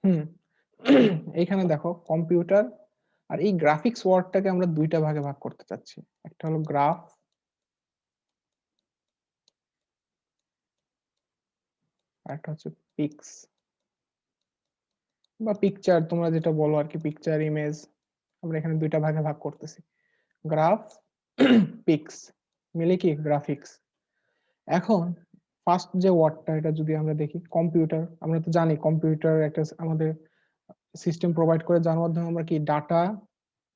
হুম এইখানে দেখো কম্পিউটার আর এই গ্রাফিক্স ওয়ার্ডটাকে আমরা দুইটা ভাগে ভাগ করতে চাচ্ছি। একটা হলো গ্রাফ, আর একটা হচ্ছে পিক্স বা পিকচার, তোমরা যেটা বলো আর কি, পিকচার ইমেজ। আমরা এখানে দুইটা ভাগে ভাগ করতেছি, গ্রাফ পিক্স মিলে কি গ্রাফিক্স। এখন ফার্স্ট যে ওয়ার্ডটা, এটা যদি আমরা দেখি কম্পিউটার, আমরা তো জানি কম্পিউটার একটা আমাদের সিস্টেম প্রোভাইড করে, যার মাধ্যমে আমরা কি ডাটা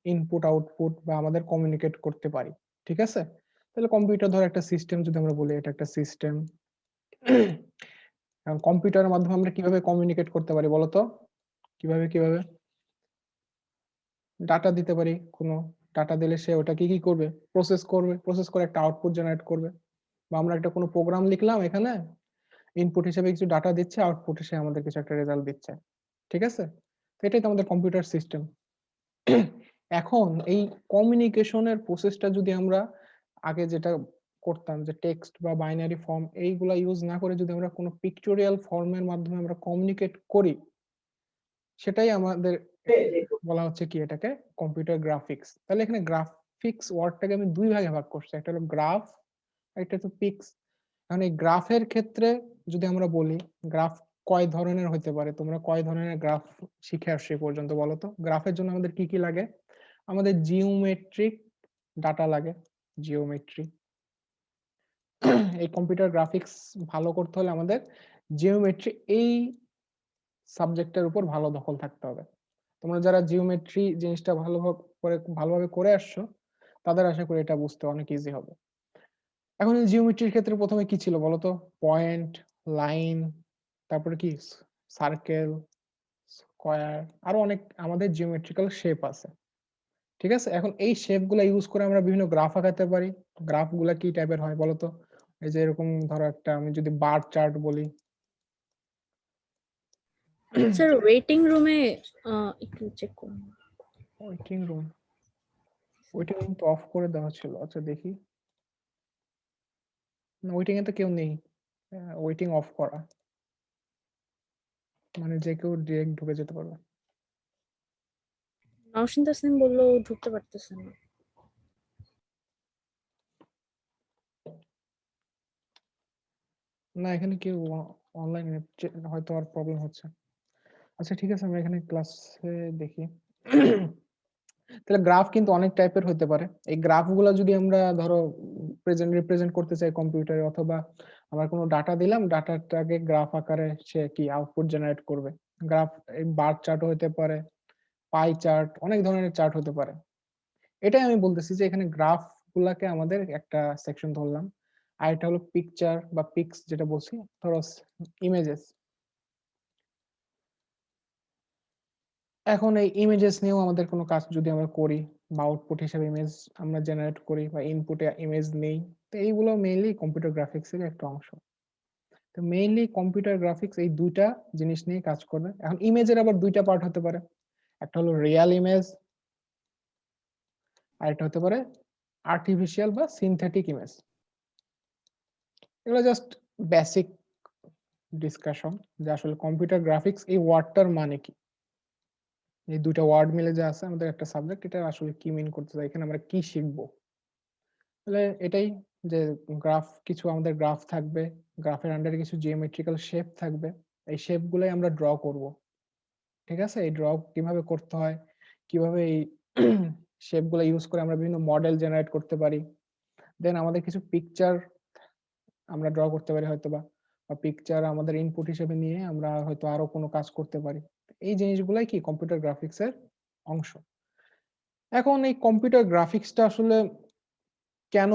ইনপুট আউটপুট বা আমাদের কমিউনিকেট করতে পারি। ঠিক আছে, তাহলে কম্পিউটার ধর একটা সিস্টেম, যদি আমরা বলি এটা একটা সিস্টেম। এখন কম্পিউটারের মাধ্যমে আমরা কিভাবে কমিউনিকেট করতে পারি বলতো, কিভাবে কিভাবে ডাটা দিতে পারি, কোনো ডাটা দিলে সে ওটা কি কি করবে, প্রসেস করবে, প্রসেস করে একটা আউটপুট জেনারেট করবে। বা আমরা একটা কোনো প্রোগ্রাম লিখলাম, এখানে ইনপুট হিসেবে কিছু ডাটা দিচ্ছে, আউটপুট হিসেবে আমাদের কিছু একটা রেজাল্ট দিচ্ছে। ঠিক আছে, তো এটাই তো আমাদের কম্পিউটার সিস্টেম। এখন এই কমিউনিকেশনের প্রসেসটা যদি আমরা আগে যেটা করতাম, যে টেক্সট বা বাইনারি ফর্ম এইগুলা ইউজ না করে যদি আমরা কোনো পিকটোরিয়াল ফর্মের মাধ্যমে আমরা কমিউনিকেট করি, সেটাই আমাদের বলা হচ্ছে কি, এটাকে কম্পিউটার গ্রাফিক্স। তাহলে এখানে গ্রাফিক্স ওয়ার্ডটাকে আমি দুই ভাগে ভাগ করছি, একটা হলো গ্রাফ, একটা হচ্ছে পিক্স। এখন এই গ্রাফের ক্ষেত্রে যদি আমরা বলি, গ্রাফ কয় ধরনের হতে পারে, তোমরা কয় ধরনের গ্রাফ শিখে আসছো এ পর্যন্ত বলো তো। গ্রাফের জন্য আমাদের কি কি লাগে, আমাদের জিওমেট্রিক ডাটা লাগে, জিওমেট্রি। এই কম্পিউটার গ্রাফিক্স ভালো করতে হলে আমাদের জিওমেট্রি এই সাবজেক্টের উপর ভালো দখল থাকতে হবে। তোমরা যারা জিওমেট্রি জিনিসটা ভালোভাবে করে আসছো, তাদের আশা করি এটা বুঝতে অনেক ইজি হবে। এখন এই জিওমেট্রির ক্ষেত্রে প্রথমে কি ছিল বলতো, পয়েন্ট, লাইন, তারপরে কি সার্কেল, স্কোয়ার, আরো অনেক আমাদের জিওমেট্রিক্যাল শেপ আছে। ঠিক আছে, এখন এই শেপ গুলা ইউজ করে আমরা বিভিন্ন গ্রাফ আঁকাতে পারি। গ্রাফ গুলা কি টাইপের হয় বলতো, এই যে এরকম ধরো একটা, আমি যদি বার চার্ট বলি। স্যার ওয়েটিং রুমে একটু চেক করুন। ওয়েটিং রুম, ওয়েটিং রুম তো অফ করে দেওয়া ছিল, আচ্ছা দেখি। না, ওয়েটিং এ তো কেউ নেই, ওয়েটিং অফ করা, মানে যে কেউ ডিরেক্ট ঢুকে যেতে পারবে। নওশিন তাসনিম বললো ঢুকতে পারতেছে না। না, এখানে কেউ অনলাইনে হয়তো আর প্রবলেম হচ্ছে। আচ্ছা ঠিক আছে, আমরা এখানে ক্লাসে দেখি। তাহলে গ্রাফ কিন্তু অনেক টাইপের হতে পারে। এই গ্রাফগুলো যদি আমরা ধরো রিপ্রেজেন্ট করতে চাই কম্পিউটারে, অথবা আমরা কোনো ডাটা দিলাম, ডাটাটাকে গ্রাফ আকারে সে কি আউটপুট জেনারেট করবে। গ্রাফ এই বার চার্ট হতে পারে, পাই চার্ট, অনেক ধরনের চার্ট হতে পারে। এটাই আমি বলতেছি যে এখানে গ্রাফ গুলাকে আমাদের একটা সেকশন ধরলাম, আর এটা হলো পিকচার বা পিক্স যেটা বলছি, ধরো ইমেজেস। এখন এই ইমেজেস নিয়েও আমাদের কোনো কাজ যদি আমরা করি, বা আউটপুট হিসেবে ইমেজ আমরা জেনারেট করি, বা ইনপুটে ইমেজ নেই, তো এইগুলো মেইনলি কম্পিউটার গ্রাফিক্স এর একটা অংশ। তো মেইনলি কম্পিউটার গ্রাফিক্স এই দুইটা জিনিস নিয়ে কাজ করবে। এখন ইমেজের আবার দুইটা পার্ট হতে পারে, একটা হলো রিয়েল ইমেজ, আর একটা হতে পারে আর্টিফিশিয়াল বা সিনথেটিক ইমেজ। এগুলো জাস্ট বেসিক ডিসকাশন, যে আসলে কম্পিউটার গ্রাফিক্স এই ওয়ার্ডটার মানে কি, এই দুইটা ওয়ার্ড মিলে যে আছে আমাদের একটা সাবজেক্ট, এটা আসলে কি মিন করতে চাই, এখানে আমরা কি শিখবো। তাহলে এটাই, যে গ্রাফ, কিছু আমাদের গ্রাফ থাকবে, গ্রাফের আন্ডারে কিছু জিওমেট্রিক্যাল শেপ থাকবে, এই শেপ গুলাই আমরা ড্র করব। ঠিক আছে, এই ড্র কিভাবে করতে হয়, কিভাবে এই শেপ গুলো ইউজ করে আমরা বিভিন্ন মডেল জেনারেট করতে পারি। দেন আমাদের কিছু পিকচার আমরা ড্র করতে পারি হয়তো, বা পিকচার আমাদের ইনপুট হিসেবে নিয়ে আমরা হয়তো আরো কোনো কাজ করতে পারি। এই জিনিসগুলাই কি কম্পিউটার গ্রাফিক্স এর অংশ। এখন এই কম্পিউটার গ্রাফিক্সটা আসলে কেন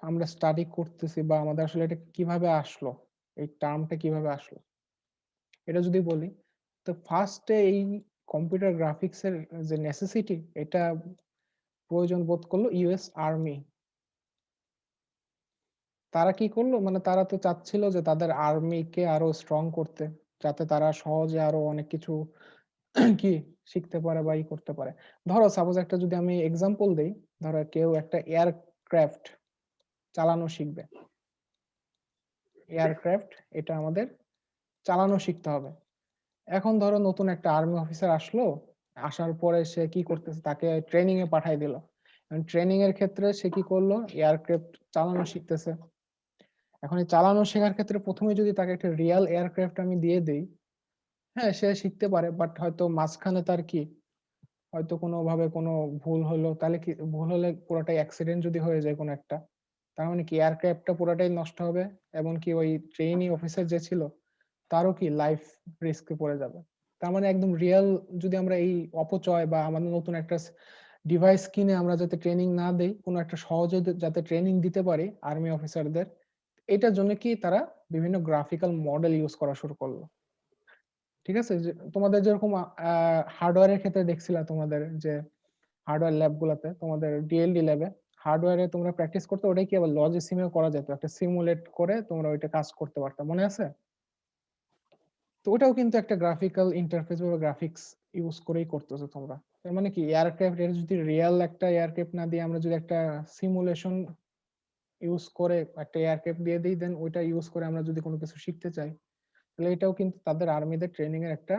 আমরা স্টাডি করতেছি, বা আমাদের আসলে এটা কিভাবে আসলো, এই টার্মটা কিভাবে আসলো, এটা যদি বলি, তো ফার্স্টে এই কম্পিউটার গ্রাফিক্স এর যে নেসেসিটি, এটা প্রয়োজন বোধ করলো ইউএস আর্মি। তারা কি করলো, মানে তারা তো চাচ্ছিল যে তাদের আর্মিকে আরো স্ট্রং করতে, যাতে তারা সহজে আরো অনেক কিছু কি শিখতে পারে বা ই করতে পারে। ধরো সাপোজ একটা যদি আমি এক্সাম্পল দেই, ধরো কেউ একটা এয়ারক্রাফট চালানো শিখবে, এয়ারক্রাফট এটা আমাদের চালানো শিখতে হবে। এখন ধরো নতুন একটা আর্মি অফিসার আসলো, আসার পরে সে কি করতেছে, তাকে ট্রেনিং এ পাঠাই দিল। ট্রেনিং এর ক্ষেত্রে সে কি করলো, এয়ারক্রাফট চালানো শিখতেছে। এখন এই চালানো শেখার ক্ষেত্রে প্রথমে যদি তাকে একটা রিয়েল এয়ারক্রাফট আমি দিয়ে দেই, হ্যাঁ সে শিখতে পারে, বাট হয়তো মাঝখানে তার কি হয়তো কোনো ভাবে কোনো ভুল হলো, তাহলে কি ভুল হলে পুরোটাই অ্যাক্সিডেন্ট যদি হয়ে যায় কোনো একটা, তার মানে কি এয়ারক্রাফটটা পুরোটাই নষ্ট হবে, এবং কি ওই ট্রেনি অফিসার যে ছিল তারও কি লাইফ রিস্কে পড়ে যাবে। তার মানে একদম রিয়েল যদি আমরা এই অপচয় বা আমাদের নতুন একটা ডিভাইস কিনে আমরা যাতে ট্রেনিং না দেই, কোনো একটা সহজে যাতে ট্রেনিং দিতে পারি আর্মি অফিসারদের, এটার জন্য কি তারা বিভিন্ন গ্রাফিক্যাল মডেল ইউজ করা শুরু করলো। ঠিক আছে, যে তোমাদের যেরকম হার্ডওয়্যারের ক্ষেত্রে দেখছিলা, তোমাদের যে হার্ডওয়্যার ল্যাব গুলাতে, তোমাদের ডিএলডি ল্যাবে হার্ডওয়্যারে তোমরা প্র্যাকটিস করতে, ওটাই কি আবার লজিসিমেও করা যেত, একটা সিমুলেট করে তোমরা ওইটা কাজ করতে পারতা, মনে আছে? তো ওটাও কিন্তু একটা গ্রাফিক্যাল ইন্টারফেস বা গ্রাফিক্স ইউজ করেই করতেছো তোমরা। তার মানে কি এয়ারক্রাফট এর যদি রিয়েল একটা এয়ারক্রাফট না দিয়ে আমরা যদি একটা সিমুলেশন ইউজ করে একটা এয়ারক্রাফট দিয়ে দিই, দেন ওইটা ইউজ করে আমরা যদি কোনো কিছু শিখতে চাই, তাহলে এটাও কিন্তু তাদের আর্মিদের ট্রেনিং এর একটা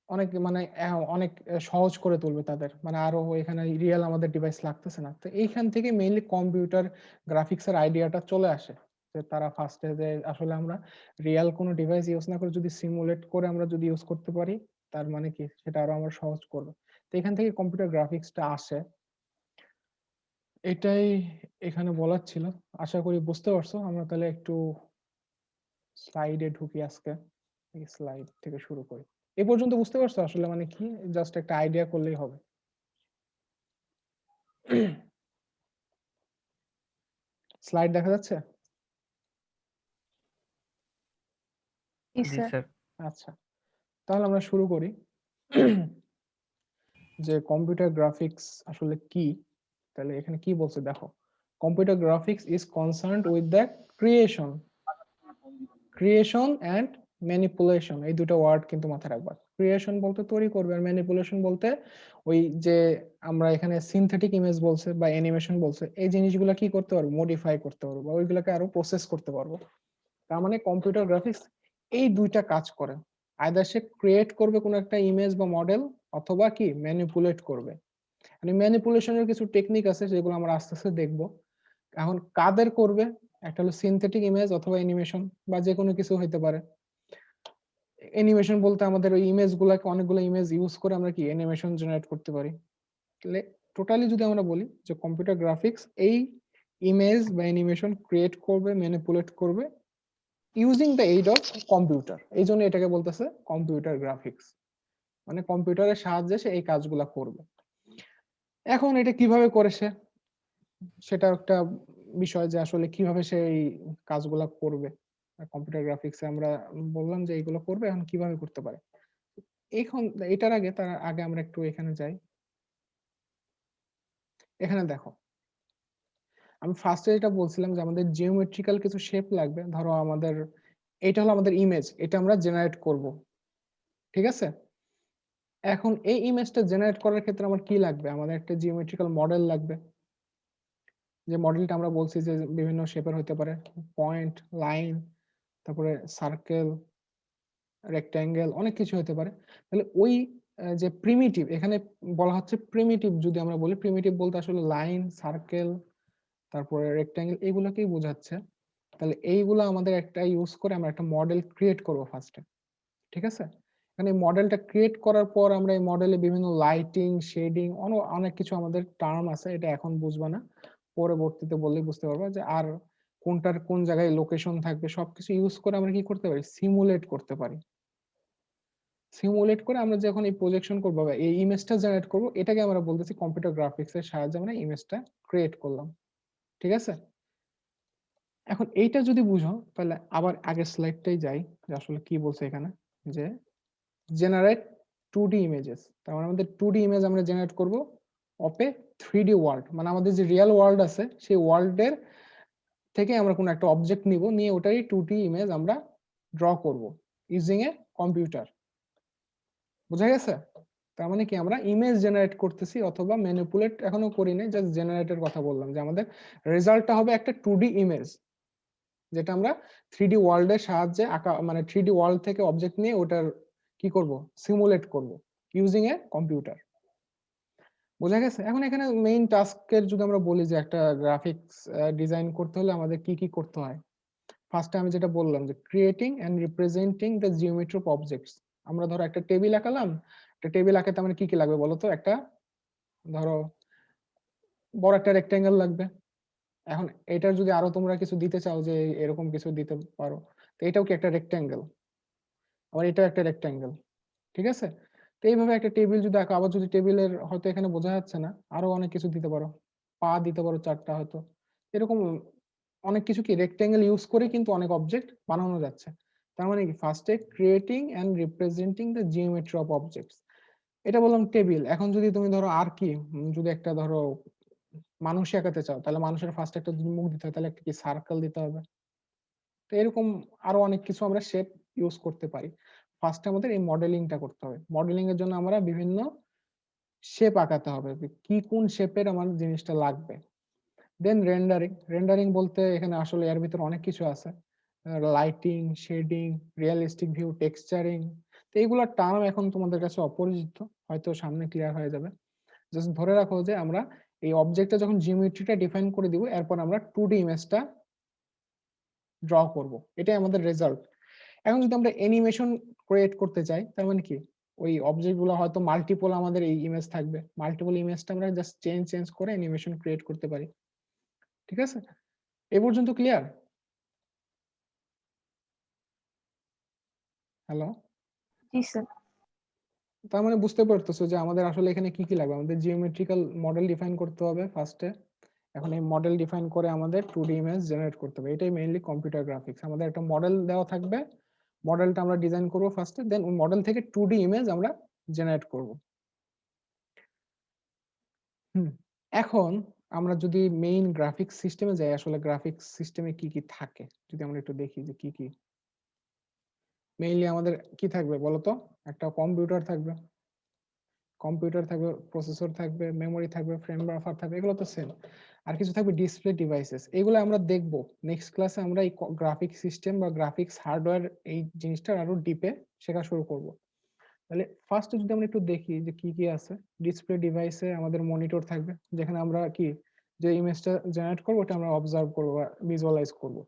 অনেক মানে অনেক সহজ করে তুলবে তাদের, মানে আরো এখানে রিয়েল আমাদের ডিভাইস লাগতেছে না। তো এইখান থেকে মেইনলি কম্পিউটার গ্রাফিক্স এর আইডিয়াটা চলে আসে, যে তারা ফার্স্টে যে আসলে আমরা রিয়েল কোনো ডিভাইস ইউজ না করে যদি সিমুলেট করে আমরা যদি ইউজ করতে পারি, তার মানে কি সেটা আরো আমরা সহজ করবে। তো এখান থেকে কম্পিউটার গ্রাফিক্সটা আসে, এটাই এখানে বলার ছিল। আশা করি বুঝতে পারছো। আমরা তাহলে একটু স্লাইডে ঢুকি আজকে, স্লাইড থেকে শুরু করি। এ পর্যন্ত বুঝতে পারছো আসলে মানে কি, জাস্ট একটা আইডিয়া করলেই হবে। স্লাইড দেখা যাচ্ছে? জি স্যার। আচ্ছা, তাহলে আমরা শুরু করি। যে কম্পিউটার গ্রাফিক্স আসলে কি, তাহলে এখানে কি বলছে দেখো, computer graphics is concerned with the creation creation and manipulation, এই দুটো ওয়ার্ড কিন্তু মাথায় রাখবা। ক্রিয়েশন বলতে তৈরি করবে, আর ম্যানিপুলেশন বলতে ওই যে আমরা এখানে সিনথেটিক ইমেজ বলছে বা অ্যানিমেশন বলছে, এই জিনিসগুলো কি করতে পারবো, মডিফাই করতে পারবো বা ওইগুলোকে আরো প্রসেস করতে পারবো। তার মানে কম্পিউটার গ্রাফিক্স এই দুইটা কাজ করে, আইদার সে ক্রিয়েট করবে কোনো একটা ইমেজ বা মডেল, অথবা কি ম্যানিপুলেট করবে। মানে ম্যানিপুলেশনের কিছু টেকনিক আছে যেগুলো আমরা আস্তে আস্তে দেখবো। এখন কাদের করবে, একটা হলো সিনথেটিক ইমেজ অথবা অ্যানিমেশন, বা যে কোনো কিছু হইতে পারে। অ্যানিমেশন বলতে আমাদের ওই ইমেজ গুলাকে, অনেকগুলো ইমেজ ইউজ করে আমরা কি অ্যানিমেশন জেনারেট করতে পারি। তাহলে টোটালি যদি আমরা বলি যে কম্পিউটার গ্রাফিক্স এই ইমেজ বা অ্যানিমেশন ক্রিয়েট করবে, ম্যানিপুলেট করবে using the aid of computer, এই জন্য এটাকে বলতেছে কম্পিউটার গ্রাফিক্স। মানে কম্পিউটারের সাহায্যে সে এই কাজগুলা করবে। এখন এটা কিভাবে করে সে, সেটা একটা বিষয় যে আসলে কিভাবে সে এই কাজগুলা করবে। কম্পিউটার গ্রাফিক্সে আমরা বললাম যে এইগুলো করবে, এখন কিভাবে করতে পারে। এখন এটার আগে তার আগে আমরা একটু এখানে যাই। এখানে দেখো, আমি ফার্স্টে যেটা বলছিলাম যে আমাদের জিওমেট্রিক্যাল কিছু শেপ লাগবে। ধরো আমাদের এটা হলো আমাদের ইমেজ, এটা আমরা জেনারেট করব, ঠিক আছে? এখন এই ইমেজটা জেনারেট করার ক্ষেত্রে আমার কি লাগবে, আমাদের একটা জিওমেট্রিক্যাল মডেল লাগবে। যে মডেলটা আমরা বলছি যে বিভিন্ন শেপের হতে পারে, পয়েন্ট, লাইন, তারপরে সার্কেল, রেক্ট্যাঙ্গেল, অনেক কিছু হতে পারে। তাহলে ওই যে প্রিমিটিভ, এখানে বলা হচ্ছে প্রিমিটিভ, যদি আমরা বলি প্রিমিটিভ বলতে আসলে লাইন, সার্কেল, তারপরে রেক্ট্যাঙ্গেল, এগুলোকেই বোঝাচ্ছে। তাহলে এইগুলো আমাদের একটা ইউজ করে আমরা একটা মডেল ক্রিয়েট করব ফার্স্টে, ঠিক আছে? মানে মডেলটা ক্রিয়েট করার পর আমরা এই মডেলে বিভিন্ন লাইটিং, শেডিং, অনেক কিছু আমাদের টার্ম আছে, এটা এখন বুঝবা না, পরবর্তীতে বললেই বুঝতে পারবা। যে আর কোনটার কোন জায়গায় লোকেশন থাকবে, সবকিছু ইউজ করে আমরা কি করতে পারি, সিমুলেট করতে পারি। সিমুলেট করে আমরা যখন এই প্রজেকশন করবো বা এই ইমেজটা জেনারেট করব, এটাকে আমরা বলতেছি কম্পিউটার গ্রাফিক্স এর সাহায্যে আমরা ইমেজটা ক্রিয়েট করলাম, ঠিক আছে? এখন এইটা যদি বুঝো, তাহলে আবার আগের স্লাইডটাই যাই, যে আসলে কি বলছে এখানে, যে জেনারেট 2D ইমেজেস। তার মানে আমাদের 2D ইমেজ আমরা জেনারেট করব অফ এ 3D ওয়ার্ল্ড, মানে আমাদের যে রিয়েল ওয়ার্ল্ড আছে সেই ওয়ার্ল্ডের থেকে আমরা কোনো একটা অবজেক্ট নিব, নিয়ে ওটারই 2D ইমেজ আমরা ড্র করব ইউজিং এ কম্পিউটার। বোঝা গেছে? তার মানে কি আমরা ইমেজ জেনারেট করতেছি, অথবা ম্যানিপুলেট এখনো করি নাই, জাস্ট জেনারেটের কথা বললাম, যে আমাদের রেজাল্টটা হবে একটা 2D ইমেজ। যেটা আমরা 3D ওয়ার্ল্ডের সাহায্যে আঁকা, মানে 3D ওয়ার্ল্ড থেকে অবজেক্ট নিয়ে ওটার কি করব, সিমুলেট করব ইউজিং এ কম্পিউটার। বোঝা গেছে? এখন এখানে মেইন টাস্কের যদি আমরা বলি যে একটা গ্রাফিক্স ডিজাইন করতে হলে আমাদের কি কি করতে হয়, ফার্স্টে আমি যেটা বললাম যে creating and representing the geometry of objects. আমরা ধরো একটা টেবিল আঁকালাম, একটা টেবিল আঁকাতে আমার কি কি লাগবে বলো তো? একটা ধরো বড় একটা রেক্টেঙ্গেল লাগবে। এখন এটার যদি আরো তোমরা কিছু দিতে চাও যে এরকম কিছু দিতে পারো, তো এটাও কি একটা রেক্টেঙ্গেল, আবার এটাও একটা রেক্টেঙ্গেল, ঠিক আছে? তো এইভাবে একটা টেবিল যদি আঁকা, আবার যদি টেবিলের হয়তো এখানে বোঝা যাচ্ছে না, আরো অনেক কিছু দিতে পারো, পা দিতে পারো 4টা হয়তো, এরকম অনেক কিছু কি রেক্টেঙ্গেল ইউজ করে কিন্তু অনেক অবজেক্ট বানানো যাচ্ছে। তার মানে কি, ফার্স্টে creating and representing the geometry of objects, এটা বললাম টেবিল। এখন যদি তুমি ধরো আর কি, যদি একটা ধরো মানুষ আঁকাতে চাও, তাহলে মানুষের ফার্স্ট একটা যদি মুখ দিতে হয়, তাহলে একটা কি সার্কেল দিতে হবে। তো এরকম আরো অনেক কিছু আমরা শেপ ইউজ করতে পারি। ফার্স্টে আমাদের এই মডেলিংটা করতে হবে। মডেলিং এর জন্য আমরা বিভিন্ন শেপ আঁকাতে হবে, যে কি কোন শেপের আমার জিনিসটা লাগবে। দেন রেন্ডারিং। রেন্ডারিং বলতে এখানে আসলে এর ভিতরে অনেক কিছু আছে, lighting, shading, realistic view, texturing. তো এইগুলোর টার্ম এখন তোমাদের কাছে অপরিচিত, হয়তো সামনে ক্লিয়ার হয়ে যাবে। জাস্ট ধরে রাখো যে আমরা এই অবজেক্টটা যখন জিওমেট্রিটা ডিফাইন করে দিব, এরপর আমরা 2D ইমেজটা ড্র করব, এটাই আমাদের রেজাল্ট। এখন যদি আমরা অ্যানিমেশন ক্রিয়েট করতে চাই, তার মানে কি, ওই অবজেক্ট গুলো হয়তো মাল্টিপল আমাদের এই ইমেজ থাকবে, মাল্টিপল ইমেজটা আমরা জাস্ট চেঞ্জ করে অ্যানিমেশন ক্রিয়েট করতে পারি। ঠিক আছে, এই পর্যন্ত ক্লিয়ার? হ্যালো? জি স্যার। তার মানে বুঝতে পারতেছো যে আমাদের আসলে এখানে কি কি লাগবে। আমাদের জিওমেট্রিক্যাল মডেল ডিফাইন করতে হবে ফার্স্টে। এখন এই মডেল ডিফাইন করে আমাদের 2D ইমেজ জেনারেট করতে হবে। এটাই মেইনলি কম্পিউটার গ্রাফিক্স। আমাদের একটা মডেল দেওয়া থাকবে, মডেলটা আমরা ডিজাইন করব ফার্স্টে, দেন ওই মডেল থেকে 2D ইমেজ আমরা জেনারেট করব। হুম, এখন আমরা যদি মেইন গ্রাফিক্স সিস্টেমে যাই, আসলে গ্রাফিক্স সিস্টেমে কি কি থাকে যদি আমরা একটু দেখি যে কি কি মেইনলি আমাদের কি থাকবে বলতো। একটা কম্পিউটার থাকবে, প্রসেসর থাকবে, মেমোরি থাকবে, ফ্রেম বাফার থাকবে, এগুলো তো সেম। আর কিছু থাকবে ডিসপ্লে ডিভাইসেস, এগুলো আমরা দেখব নেক্সট ক্লাসে। আমরা এই গ্রাফিক সিস্টেম বা গ্রাফিক্স হার্ডওয়্যার এই জিনিসটা আরো ডিপে শেখা শুরু করব। তাহলে ফার্স্টে যদি আমরা একটু দেখি যে কি কি আছে। ডিসপ্লে ডিভাইসে আমাদের মনিটর থাকবে, যেখানে আমরা কি যে ইমেজটা জেনারেট করবো ওটা আমরা অবজার্ভ করবো বা ভিজুয়ালাইজ করবো।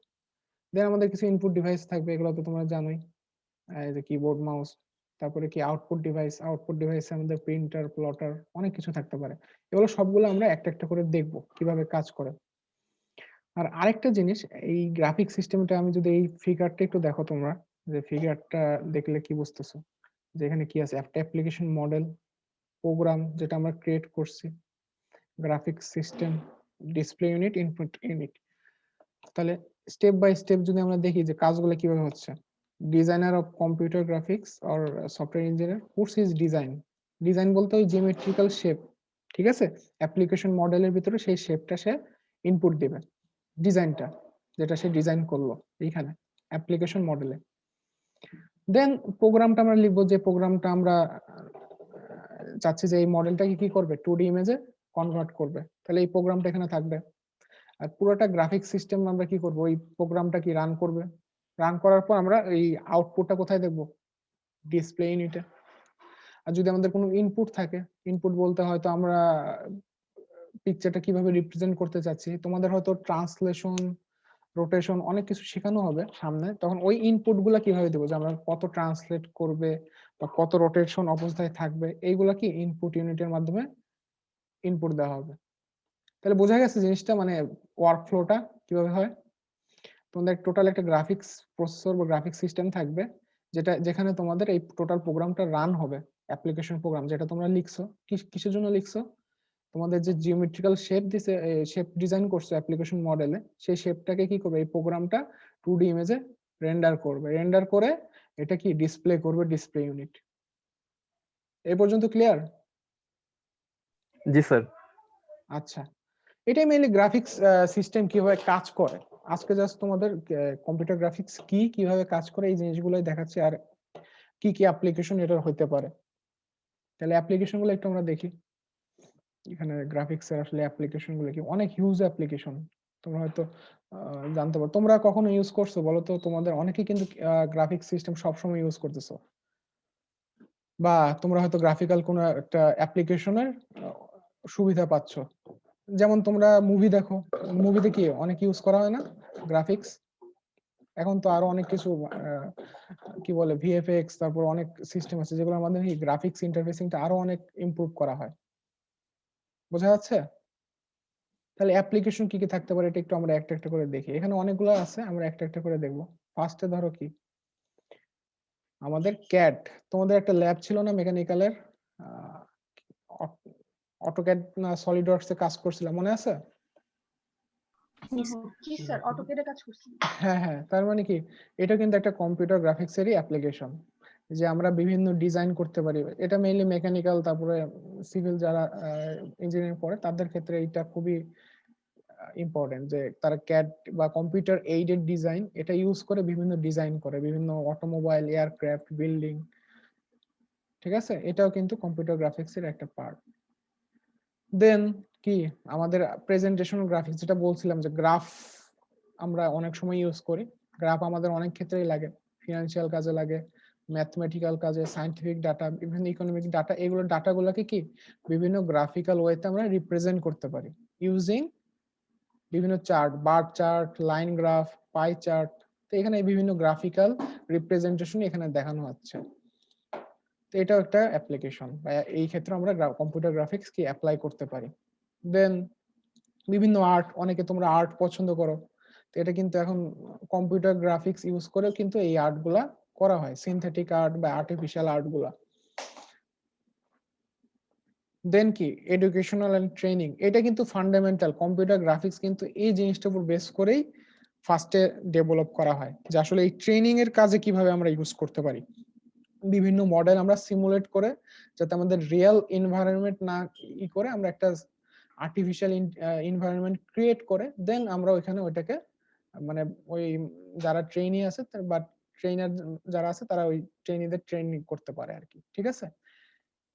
দেন আমাদের কিছু ইনপুট ডিভাইস থাকবে, এগুলো তো তোমরা জানোই, এই যে কিবোর্ড, মাউস। তারপরে কি আউটপুট ডিভাইসে আমাদের প্রিন্টার, প্লটার, অনেক কিছু থাকতে পারে। এগুলো সবগুলো আমরা একটা একটা করে দেখবো কিভাবে কাজ করে। আর আরেকটা জিনিস, এই গ্রাফিক সিস্টেমটা আমি যদি এই ফিগারটা একটু দেখো তোমরা, যে ফিগারটা দেখলে কি বুঝতেছো যে এখানে কি আছে। একটা অ্যাপ্লিকেশন মডেল, প্রোগ্রাম যেটা আমরা ক্রিয়েট করছি, graphics system, display unit, input unit. তাহলে স্টেপ বাই স্টেপ যদি আমরা দেখি যে কাজগুলো কিভাবে হচ্ছে। Designer of computer graphics or software engineer puts his design. Design বলতে ওই জিওমেট্রিক্যাল শেপ, ঠিক আছে? অ্যাপ্লিকেশন মডেলের ভিতরে সেই শেপটা সে ইনপুট দিবে, ডিজাইনটা যেটা সে ডিজাইন করলো এইখানে অ্যাপ্লিকেশন মডেলে। দেন প্রোগ্রামটা আমরা লিখবো, যে প্রোগ্রামটা আমরা চাচ্ছি যে এই মডেলটাকে কি করবে, 2D ইমেজে কনভার্ট করবে। তাহলে এই প্রোগ্রামটা এখানে থাকবে। আর পুরোটা গ্রাফিক সিস্টেম আমরা কি করব, ওই প্রোগ্রামটা কি রান করবে। রান করার পর আমরা এই আউটপুটটা কোথায় দেখব, ডিসপ্লে ইউনিটে। আর যদি আমাদের কোনো ইনপুট থাকে, ইনপুট বলতে হয়তো আমরা পিকচারটা কিভাবে রিপ্রেজেন্ট করতে চাচ্ছি, তোমাদের হয়তো ট্রান্সলেশন, রোটেশন অনেক কিছু শেখানো হবে সামনে, তখন ওই ইনপুট গুলা কিভাবে দেবো, যে আমরা কত ট্রান্সলেট করবে বা কত রোটেশন অবস্থায় থাকবে, এইগুলা কি ইনপুট ইউনিটের মাধ্যমে ইনপুট দেওয়া হবে। তাহলে বোঝা গেছে জিনিসটা, মানে ওয়ার্ক ফ্লোটা কিভাবে হয়। তোমাদের টোটাল একটা গ্রাফিক্স প্রসেসর বা গ্রাফিক্স সিস্টেম থাকবে, যেখানে তোমাদের এই টোটাল প্রোগ্রামটা রান হবে। অ্যাপ্লিকেশন প্রোগ্রাম যেটা তোমরা লিখছো, কিসের জন্য লিখছো, তোমাদের যে জিওমেট্রিক্যাল শেপ দিছে, শেপ ডিজাইন করছো অ্যাপ্লিকেশন মডেলে, সেই শেপটাকে কি করবে, এই প্রোগ্রামটা 2D ইমেজে রেন্ডার করবে, রেন্ডার করে এটা কি ডিসপ্লে করবে ডিসপ্লে ইউনিট। এই পর্যন্ত ক্লিয়ার? জি স্যার। আচ্ছা, এটাই মেইনলি গ্রাফিক্স সিস্টেম কিভাবে কাজ করে। আজকে জাস্ট তোমাদের কম্পিউটার গ্রাফিক্স কি, কিভাবে কাজ করে এই জিনিসগুলোই দেখাচ্ছি, আর কি কি অ্যাপ্লিকেশন এটার হতে পারে। তাহলে অ্যাপ্লিকেশন গুলো একটু আমরা দেখি। এখানে গ্রাফিক্স এর আসলে অ্যাপ্লিকেশন গুলো কি, অনেক হিউজ অ্যাপ্লিকেশন। তোমরা হয়তো জানতে পারো। তোমরা কখনো ইউজ করছো বলো তো? তোমাদের অনেকে কিন্তু গ্রাফিক সিস্টেম সবসময় ইউজ করতেছো, বা তোমরা হয়তো গ্রাফিক্যাল কোনো একটা অ্যাপ্লিকেশনের সুবিধা পাচ্ছ। যেমন তোমরা মুভি দেখো, মুভিতে কি অনেক ইউজ করা হয় না গ্রাফিক্স? এখন তো আরো অনেক কিছু কি বলে ভিএফএক্স, তারপর অনেক সিস্টেম আছে যেগুলোর মাধ্যমে গ্রাফিক্স ইন্টারফেসিংটা আরো অনেক ইমপ্রুভ করা হয়। বোঝা যাচ্ছে? তাহলে অ্যাপ্লিকেশন কি কি থাকতে পারে এটা একটু আমরা একটা একটা করে দেখি। এখানে অনেকগুলো আছে, আমরা একটা একটা করে দেখবো। ফার্স্টে ধরো কি আমাদের ক্যাড। তোমাদের একটা ল্যাব ছিল না মেকানিক্যালের, অটোক্যাড না সলিডওয়ার্কস এ কাজ করছিলাম, মনে আছে? জি স্যার, অটোক্যাডে কাজ করছি। হ্যাঁ হ্যাঁ, তার মানে কি এটা কিন্তু একটা কম্পিউটার গ্রাফিক্সেরই অ্যাপ্লিকেশন, যে আমরা বিভিন্ন ডিজাইন করতে পারি। এটা মেইনলি মেকানিক্যাল, তারপরে সিভিল যারা ইঞ্জিনিয়ারিং পড়ে তাদের ক্ষেত্রে এটা খুবই ইম্পর্টেন্ট, যে তারা ক্যাড বা কম্পিউটার এইডেড ডিজাইন এটা ইউজ করে বিভিন্ন ডিজাইন করে, বিভিন্ন অটোমোবাইল, এয়ারক্রাফট, বিল্ডিং। ঠিক আছে, এটাও কিন্তু কম্পিউটার গ্রাফিক্সের একটা পার্ট। দেন কি আমাদের প্রেজেন্টেশন গ্রাফিক্স, যেটা বলছিলাম যে গ্রাফ আমরা অনেক সময় ইউজ করি। গ্রাফ আমাদের অনেক ক্ষেত্রেই লাগে, ফিনান্সিয়াল কাজে লাগে, ম্যাথমেটিক্যাল কাজে, সায়েন্টিফিক ডাটা, বিভিন্ন ইকোনমিক ডাটা। এগুলো ডাটাগুলোকে কি বিভিন্ন গ্রাফিক্যাল ওয়েতে আমরা রিপ্রেজেন্ট করতে পারি ইউজিং বিভিন্ন chart, bar chart, line graph, pie chart. তো এখানে বিভিন্ন গ্রাফিক্যাল রিপ্রেজেন্টেশন এখানে দেখানো হচ্ছে। তো এটাও একটা অ্যাপ্লিকেশন, বা এই ক্ষেত্রে আমরা কম্পিউটার গ্রাফিক্স কি অ্যাপ্লাই করতে পারি। দেন বিভিন্ন আর্ট, অনেকে তোমরা আর্ট পছন্দ করো, তো এটা কিন্তু এখন কম্পিউটার গ্রাফিক্স ইউজ করেও কিন্তু এই আর্ট গুলা করা হয়, সিনথেটিক আর্ট বা আর্টিফিশিয়াল আর্ট গুলা। দেন কি এডুকেশনাল এন্ড ট্রেনিং, এটা কিন্তু ফান্ডামেন্টাল। কম্পিউটার গ্রাফিক্স কিন্তু এই জিনিসটার উপর বেস করেই ফার্স্টে ডেভেলপ করা হয়, যে আসলে এই ট্রেনিং এর কাজে কিভাবে আমরা ইউজ করতে পারি। বিভিন্ন মডেল আমরা সিমুলেট করে, যাতে আমাদের রিয়েল এনভায়রনমেন্ট না ই করে আমরা একটা আর্টিফিশিয়াল এনভায়রনমেন্ট ক্রিয়েট করে দেন আমরা ওইখানে ওইটাকে মানে ওই যারা ট্রেনি আছে বা ট্রেনার যারা আছে তারা ওই ট্রেনিদের ট্রেনিং করতে পারে আর কি। ঠিক আছে,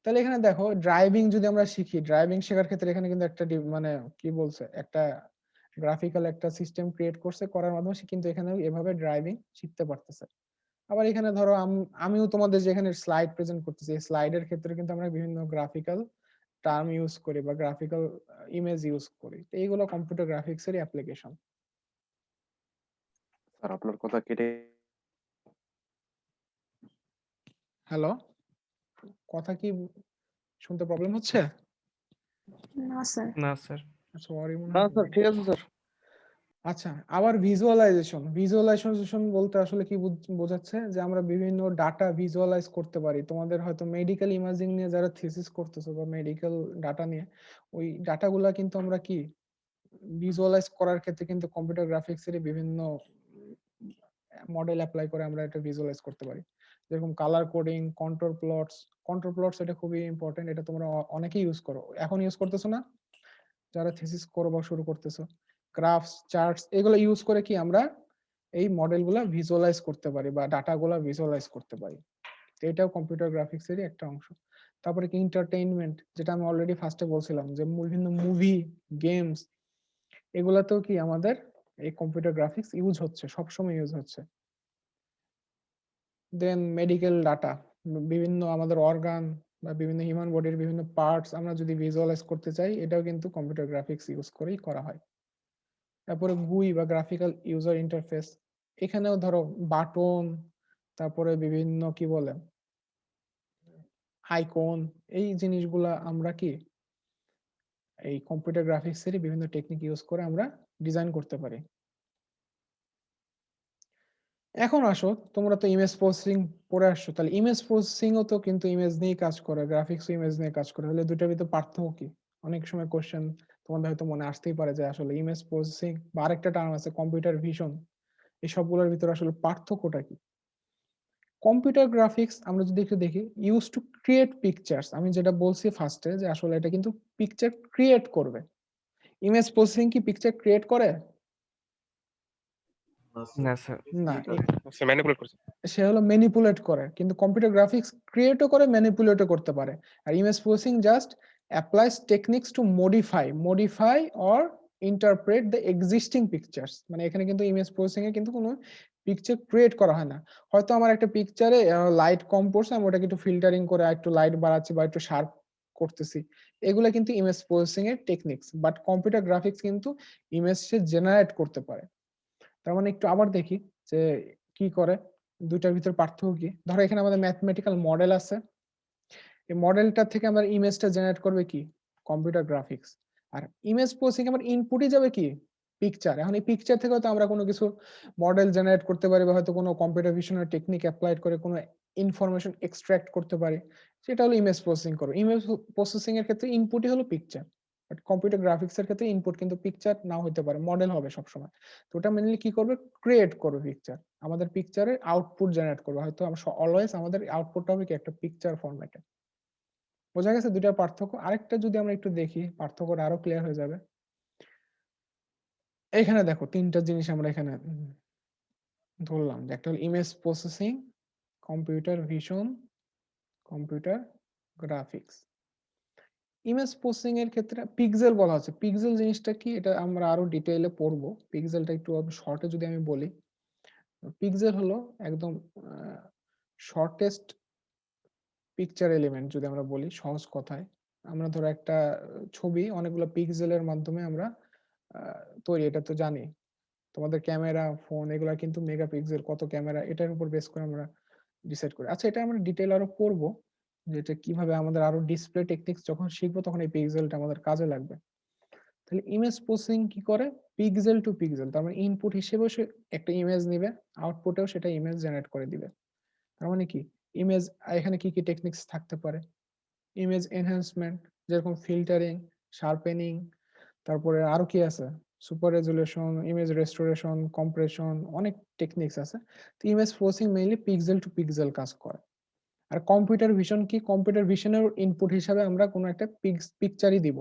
তাহলে এখানে দেখো ড্রাইভিং যদি আমরা শিখি, ড্রাইভিং শেখার ক্ষেত্রে এখানে কিন্তু একটা মানে কি বলছে একটা গ্রাফিক্যাল একটা সিস্টেম ক্রিয়েট করছে, করার মাধ্যমে সে কিন্তু এখানে এভাবে ড্রাইভিং শিখতে পারতেছে। আবার এখানে ধরো আমিও তোমাদের যে এখানে স্লাইড প্রেজেন্ট করতেছি, এই স্লাইডের ক্ষেত্রে কিন্তু আমরা বিভিন্ন গ্রাফিক্যাল টার্ম ইউজ করি বা গ্রাফিক্যাল ইমেজ ইউজ করি। তো এইগুলো কম্পিউটার গ্রাফিক্সেরই অ্যাপ্লিকেশন। স্যার আপনার কথা কেটে। হ্যালো, কথা কি শুনতে প্রবলেম হচ্ছে? না স্যার। না স্যার। সরি মনে না হয়। স্যার, ঠিক আছে স্যার। আচ্ছা, আবার ভিজুয়ালাইজেশন। ভিজুয়ালাইজেশন বলতে আসলে কি বোঝাচ্ছে, যে আমরা বিভিন্ন ডাটা ভিজুয়ালাইজ করতে পারি। তোমাদের হয়তো মেডিকেল ইমেজিং নিয়ে যারা থিসিস করতেছো বা মেডিকেল ডাটা নিয়ে, ওই ডাটাগুলা কিন্তু আমরা কি ভিজুয়ালাইজ করার ক্ষেত্রে কিন্তু কম্পিউটার গ্রাফিক্সের বিভিন্ন মডেল অ্যাপ্লাই করে আমরা এটা ভিজুয়ালাইজ করতে পারি। যেরকম colour coding, control plots. Control plots এটা খুবই ইম্পর্টেন্ট, এটা তোমরা অনেকেই ইউজ করো, এখন ইউজ করতেছো না যারা থিসিস করো বা শুরু করতেছো। গ্রাফস, চার্টস, এগুলো ইউজ করে কি আমরা এই মডেলগুলো ভিজুয়ালাইজ করতে পারি বা ডাটাগুলো ভিজুয়ালাইজ করতে পারি। তো এটাও কম্পিউটার গ্রাফিক্সেরই একটা অংশ। তারপরে কি এন্টারটেইনমেন্ট, যেটা আমি অলরেডি ফার্স্টে বলছিলাম, যে বিভিন্ন মুভি, গেমস, এগুলাতেও কি আমাদের এই কম্পিউটার গ্রাফিক্স ইউজ হচ্ছে, সবসময় ইউজ হচ্ছে। দেন মেডিকেল ডাটা, বিভিন্ন আমাদের অর্গান বা বিভিন্ন হিউম্যান বডির বিভিন্ন পার্টস আমরা যদি ভিজুয়ালাইজ করতে চাই, এটাও কিন্তু কম্পিউটার গ্রাফিক্স ইউজ করেই করা হয়। তারপরে গুই বা গ্রাফিক্যাল ইউজার ইন্টারফেস, এখানেও ধরো বাটন, তারপরে বিভিন্ন কি বলে আইকন, এই জিনিসগুলা আমরা কি এই কম্পিউটার গ্রাফিক্সেরই বিভিন্ন টেকনিক ইউজ করে আমরা ডিজাইন করতে পারি। এখন আসো, তোমরা তো ইমেজ প্রসেসিং পড়ে আসছো, তাহলে ইমেজ প্রসেসিং ও তো কিন্তু ইমেজ নিয়ে কাজ করে, গ্রাফিক্স ইমেজ নিয়ে কাজ করে। তাহলে দুটার ভিতরে পার্থক্য কি? অনেক সময় কোশ্চেন তোমাদের হয়তো মনে আসতেই পারে যে আসলে ইমেজ প্রসেসিং বা আরেকটা টার্ম আছে কম্পিউটার ভিশন, এই সবগুলোর ভিতরে আসলে পার্থক্যটা কি? কম্পিউটার গ্রাফিক্স আমরা যদি একটু দেখি, ইউজ টু ক্রিয়েট পিকচার্স। আমি যেটা বলছি ফার্স্টে, যে আসলে এটা কিন্তু পিকচার ক্রিয়েট করবে। ইমেজ প্রসেসিং কি পিকচার ক্রিয়েট করে? না স্যার। না, ম্যানিপুলেট করছে। সে হলো ম্যানিপুলেট করে, কিন্তু কম্পিউটার গ্রাফিক্স ক্রিয়েটও করে, ম্যানিপুলেটও করতে পারে। আর image processing just applies techniques to modify or interpret the existing pictures, মানে এখানে কিন্তু ইমেজ প্রসেসিং এ কিন্তু কোনো পিকচার ক্রিয়েট করা হয় না। হয়তো আমার একটা পিকচারে লাইট কম পড়ছে, আমি ওটাকে একটু ফিল্টারিং করে একটু লাইট বাড়াচ্ছি বা একটু শার্প করতেছি, এগুলা কিন্তু ইমেজ প্রসেসিং এর টেকনিক্স। বাট কম্পিউটার গ্রাফিক্স কিন্তু ইমেজ সে জেনারেট করতে পারে। তার মানে একটু আবার দেখি যে কি করে, দুইটার ভিতর পার্থক্য কি। ধরো এখানে আমাদের ম্যাথমেটিক্যাল মডেল আছে, এই মডেলটা থেকে আমরা ইমেজটা জেনারেট করবে কি কম্পিউটার গ্রাফিক্স, আর ইমেজ প্রসেসিং আমার ইনপুটই যাবে কি পিকচার। এখন এই পিকচার থেকে হয়তো আমরা কোনো কিছু মডেল জেনারেট করতে পারি বা হয়তো কোনো কম্পিউটার ভিশনের টেকনিক অ্যাপ্লাইড করে কোনো ইনফরমেশন এক্সট্রাক্ট করতে পারি, সেটা হলো ইমেজ প্রসেসিং করবে। ইমেজ প্রসেসিং এর ক্ষেত্রে ইনপুটই হলো পিকচার, বাট কম্পিউটার গ্রাফিক্স এর ক্ষেত্রে ইনপুট কিন্তু পিকচার নাও হতে পারে, মডেল হবে সবসময়। তো ওটা মেনলি কি করবে, ক্রিয়েট করবে পিকচার, আমাদের পিকচারের আউটপুট জেনারেট করবে। হয়তো আমরা অলওয়েজ আমাদের আউটপুটটা হবে কি একটা পিকচার ফরম্যাটে। বোঝা গেছে দুইটার পার্থক্য। আরেকটা যদি আমরা একটু দেখি, পার্থক্যটা আরো ক্লিয়ার হয়ে যাবে। এখানে দেখো তিনটা জিনিস আমরা এখানে ধরলাম, যে একটা হলো image processing, computer vision, computer graphics. Image processing এর ক্ষেত্রে পিক্সেল বলা হচ্ছে। পিক্সেল জিনিসটা কি, এটা আমরা আরো ডিটেইলে পড়বো। পিক্সেলটা একটু শর্টে যদি আমি বলি, পিক্সেল হলো একদম শর্টেস্ট পিকচার এলিমেন্ট যদি আমরা বলি সহজ কথায়। আমরা ধরো একটা ছবি অনেকগুলো পিক্সেলের মাধ্যমে আমরা তৈরি, এটা তো জানি। তোমাদের ক্যামেরা ফোন এগুলা কিন্তু মেগাপিক্সেল, কত ক্যামেরা, এটার উপর বেস করে আমরা ডিসাইড করি। আচ্ছা, এটা আমরা ডিটেইল আরো পড়বো, যে এটা কিভাবে আমাদের আরো ডিসপ্লে টেকনিক্স যখন শিখবো তখন এই পিক্সেলটা আমাদের কাজে লাগবে। তাহলে ইমেজ প্রসেসিং কি করে, পিক্সেল টু পিক্সেল, তার মানে ইনপুট হিসেবেও সে একটা ইমেজ নিবে, আউটপুটেও সেটা ইমেজ জেনারেট করে দিবে। তার মানে কি ইমেজ, এখানে কি কি টেকনিক্স থাকতে পারে, ইমেজ এনহ্যান্সমেন্ট যেরকম ফিল্টারিং, শার্পেনিং, তারপরে আরো কি আছে, super resolution, image restoration, compression, অনেক টেকনিক্স আছে। তো image processing mainly pixel to pixel কাজ করে। আর কম্পিউটার ভিশন কি, কম্পিউটার ভিশনের ইনপুট হিসাবে আমরা কোনো একটা পিকচারই দিব,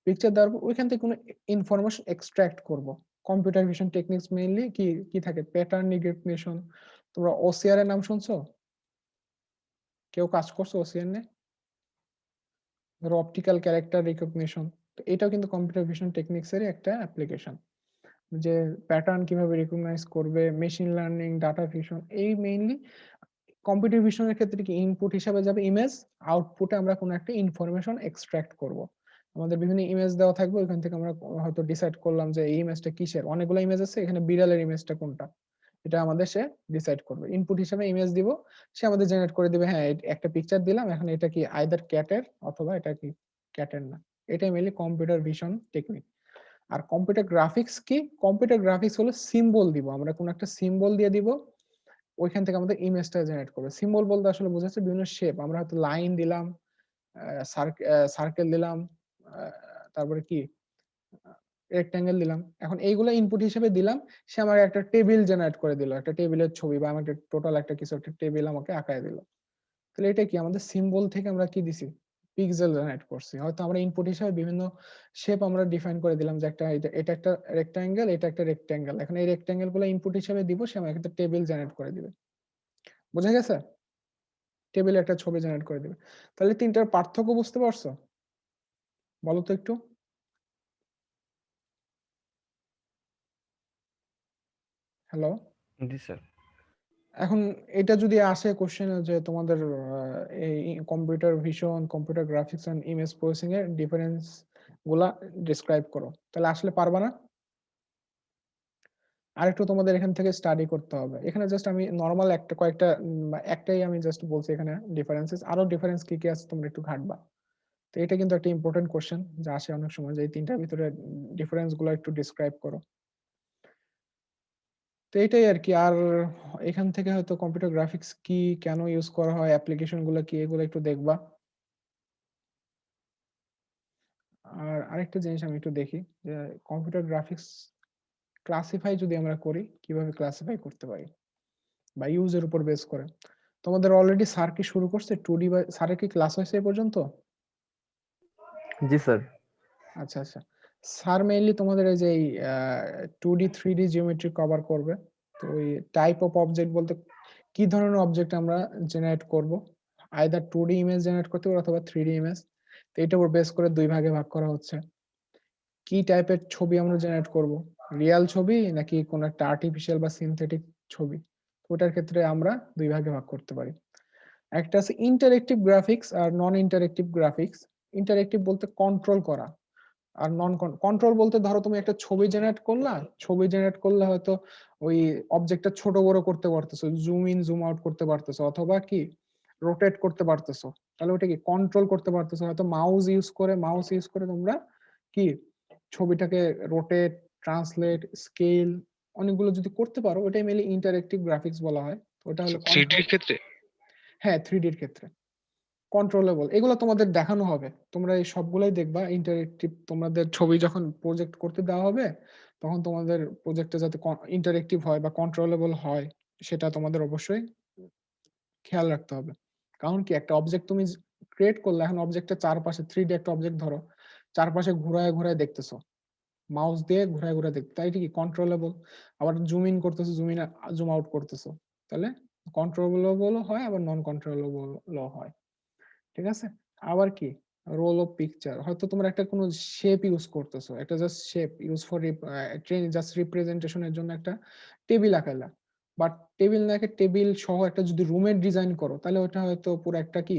পিকচার দেওয়ার পর ওইখান থেকে কোনো ইনফরমেশন এক্সট্রাক্ট করব। কম্পিউটার ভিশন টেকনিক্স মেইনলি কি কি থাকে, প্যাটার্ন রিকগনিশন। তোমরা ওসিআর এর নাম শুনছো, কেউ কাজ করছো ওসিআর নিয়ে? ধরো অপটিক্যাল ক্যারেক্টার রিকগনিশন, তো এটাও কিন্তু কম্পিউটার ভিশন টেকনিক্স এর একটা অ্যাপ্লিকেশন, যে প্যাটার্ন কিভাবে রিকগনাইজ করবে, মেশিন লার্নিং, ডাটা ভিশন, এই মেইনলি কম্পিউটার ভিশনের ক্ষেত্রে কি ইনপুট হিসাবে যাবে ইমেজ, আউটপুটে আমরা কোনো একটা ইনফরমেশন এক্সট্রাক্ট করব। আমাদের বিভিন্ন ইমেজ দেওয়া থাকবে, ওইখান থেকে আমরা হয়তো ডিসাইড করলাম যে এই ইমেজটা কিসের, অনেকগুলো ইমেজ আছে, এখানে বিড়ালের ইমেজটা কোনটা, এটা আমাদের সে ডিসাইড করবে। ইনপুট হিসাবে ইমেজ দিব, সে আমাদের জেনারেট করে দিবে, হ্যাঁ একটা পিকচার দিলাম, এখন এটা কি আইদার ক্যাটের অথবা এটা কি ক্যাটের না। এটাই মেইনলি কম্পিউটার ভিশন টেকনিক। আর কম্পিউটার গ্রাফিক্স কি, কম্পিউটার গ্রাফিক্স হলো সিম্বল দিব, আমরা কোনো একটা সিম্বল দিয়ে দিব, ওইখান থেকে আমাদের ইমেজটা জেনারেট করবে। সিম্বল বলতে আসলে বোঝাচ্ছে বিভিন্ন শেপ, আমরা হয়তো লাইন দিলাম, সার্কেল দিলাম, তারপরে কি রেক্ট্যাঙ্গেল দিলাম, এখন এইগুলো ইনপুট হিসেবে দিলাম, সে আমার একটা টেবিল জেনারেট করে দিল, একটা টেবিলের ছবি বা আমাকে টোটাল একটা কিছু একটা টেবিল আমাকে আঁকায় দিল। তাহলে এটা কি আমাদের সিম্বল থেকে আমরা কি দিছি, পিক্সেল জেনারেট করছি। হয়তো আমরা ইনপুট হিসেবে বিভিন্ন শেপ আমরা ডিফাইন করে দিলাম, যে একটা এটা একটা রেক্ট্যাঙ্গেল, এটা একটা রেক্ট্যাঙ্গেল, এখন এই রেক্ট্যাঙ্গেল গুলো ইনপুট হিসেবে দিব, সে আমাকে একটা টেবিল জেনারেট করে দিবে। বুঝা গেছে, টেবিলে একটা ছবি জেনারেট করে দিবে। তাহলে তিনটার পার্থক্য বুঝতে পারছো, বলো তো একটু। হ্যালো, জি স্যার। এখন এটা যদি আসে কোশ্চেন যে তোমাদের এই computer vision, computer graphics and image processing এর ডিফারেন্স গুলা ডিসক্রাইব করো, তাহলে আসলে পারবা না? আরেকটু তোমাদের এখান থেকে স্টাডি করতে হবে। এখানে জাস্ট আমি নরমাল একটা কয়েকটা একটাই আমি জাস্ট বলছি এখানে ডিফারেন্সেস, আরো ডিফারেন্স কি কি আছে তোমরা একটু ঘাটবা। তো এটা কিন্তু একটা ইম্পর্টেন্ট কোশ্চেন যা আসে অনেক সময়, যে এই তিনটার ভিতরে ডিফারেন্স গুলো একটু ডিসক্রাইব করো। তো এটাই আর কি। আর এখান থেকে হয়তো কম্পিউটার গ্রাফিক্স কি, কেন ইউজ করা হয়, অ্যাপ্লিকেশন গুলো কি, এগুলো একটু দেখবা। আর আরেকটা জিনিস আমি একটু দেখি, যে কম্পিউটার গ্রাফিক্স ক্লাসিফাই যদি আমরা করি, কিভাবে ক্লাসিফাই করতে পারি বা ইউজের উপর বেস করে। তোমাদের অলরেডি স্যার কি শুরু করছে 2D বা স্যারের কি ক্লাস হয়েছে এই পর্যন্ত? জি স্যার। আচ্ছা আচ্ছা, স্যার মেইনলি তোমাদের এই যে 2D 3D জিওমেট্রি কভার করবে। তো ওই টাইপ অফ অবজেক্ট বলতে কি ধরনের অবজেক্ট আমরা জেনারেট করব, আইদার 2D ইমেজ জেনারেট করতে পারবো অথবা 3D ইমেজ। তো এটার উপর বেস করে দুই ভাগে ভাগ করা হচ্ছে। কি টাইপের ছবি আমরা জেনারেট করব, রিয়েল ছবি নাকি কোন একটা আর্টিফিশিয়াল বা সিনথেটিক ছবি। ওটার ক্ষেত্রে আমরা দুই ভাগে ভাগ করতে পারি। একটা আছে ইন্টারেক্টিভ গ্রাফিক্স আর নন ইন্টারেক্টিভ গ্রাফিক্স। ইন্টারেক্টিভ বলতে কন্ট্রোল করা, আর নন কন্ট্রোল বলতে ধরো তুমি একটা ছবি জেনারেট করলা, ছবি জেনারেট করলে হয়তো ওই অবজেক্টটা ছোট বড় করতে পারতেছো, জুম ইন জুম আউট করতে পারতেছো, অথবা কি রোটেট করতে পারতেছো, তাহলে ওটা কি কন্ট্রোল করতে পারতেছো। হয়তো মাউস ইউজ করে তোমরা কি ছবিটাকে রোটেট, ট্রান্সলেট, স্কেল অনেকগুলো যদি করতে পারো, ওটাই মেনলি ইন্টারেক্টিভ গ্রাফিক্স বলা হয়। ওটা হলো 3D এর ক্ষেত্রে হ্যাঁ 3D এর ক্ষেত্রে কন্ট্রোলেবল। এগুলো তোমাদের দেখানো হবে, তোমরা এই সবগুলাই দেখবা ইন্টারেক্টিভ। তোমাদের ছবি যখন প্রজেক্ট করতে দেওয়া হবে, তখন তোমাদের প্রজেক্টটা যাতে ইন্টারেক্টিভ হয় বা কন্ট্রোলেবল হয়, সেটা তোমাদের অবশ্যই খেয়াল রাখতে হবে। কারণ কি একটা অবজেক্ট তুমি ক্রিয়েট করলে, এখন অবজেক্টের চারপাশে 3D একটা অবজেক্ট ধরো, চারপাশে ঘুরায় ঘুরায় দেখতেছো, মাউস দিয়ে ঘুরায় ঘুরায় দেখতে, তাই কি কন্ট্রোলেবল। আবার জুম ইন করতেছো, জুম আউট করতেছো, তাহলে কন্ট্রোলেবল হয়, আবার নন কন্ট্রোলেবল হয়। ঠিক আছে। আবার কি রোল অফ পিকচার, হয়তো তোমরা একটা কোনো শেপ ইউজ করতেছো, একটা just shape use for just রিপ্রেজেন্টেশনের জন্য একটা টেবিল আঁকাইলা, বাট টেবিল না একে টেবিল সহ একটা যদি রুমের ডিজাইন করো, তাহলে ওটা হয়তো পুরো একটা কি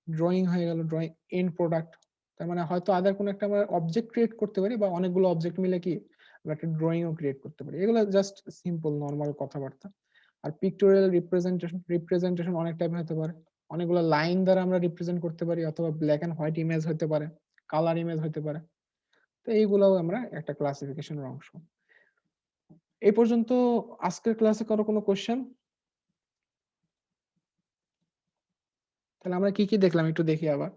ড্রয়িং হয়ে গেল, ড্রয়িং এন্ড প্রোডাক্ট। তার মানে হয়তো আদার কোনো একটা আমরা অবজেক্ট ক্রিয়েট করতে পারি, বা অনেকগুলো অবজেক্ট মিলে কি আমরা একটা ড্রয়িংও ক্রিয়েট করতে পারি। এগুলো জাস্ট সিম্পল নর্মাল কথাবার্তা। আর পিক্টোরিয়াল রিপ্রেজেন্টেশন অনেক টাইপের হতে পারে। অনেকগুলো লাইন দ্বারা আমরা রিপ্রেজেন্ট করতে পারি, অথবা ব্ল্যাক এন্ড হোয়াইট ইমেজ হতে পারে, কালার ইমেজ হতে পারে। তো এইগুলাও আমরা একটা ক্লাসিফিকেশনের অংশ। এই পর্যন্ত আজকের ক্লাসে কারো কোনো কোশ্চেন? তাহলে আমরা কি কি দেখলাম একটু দেখি আবার।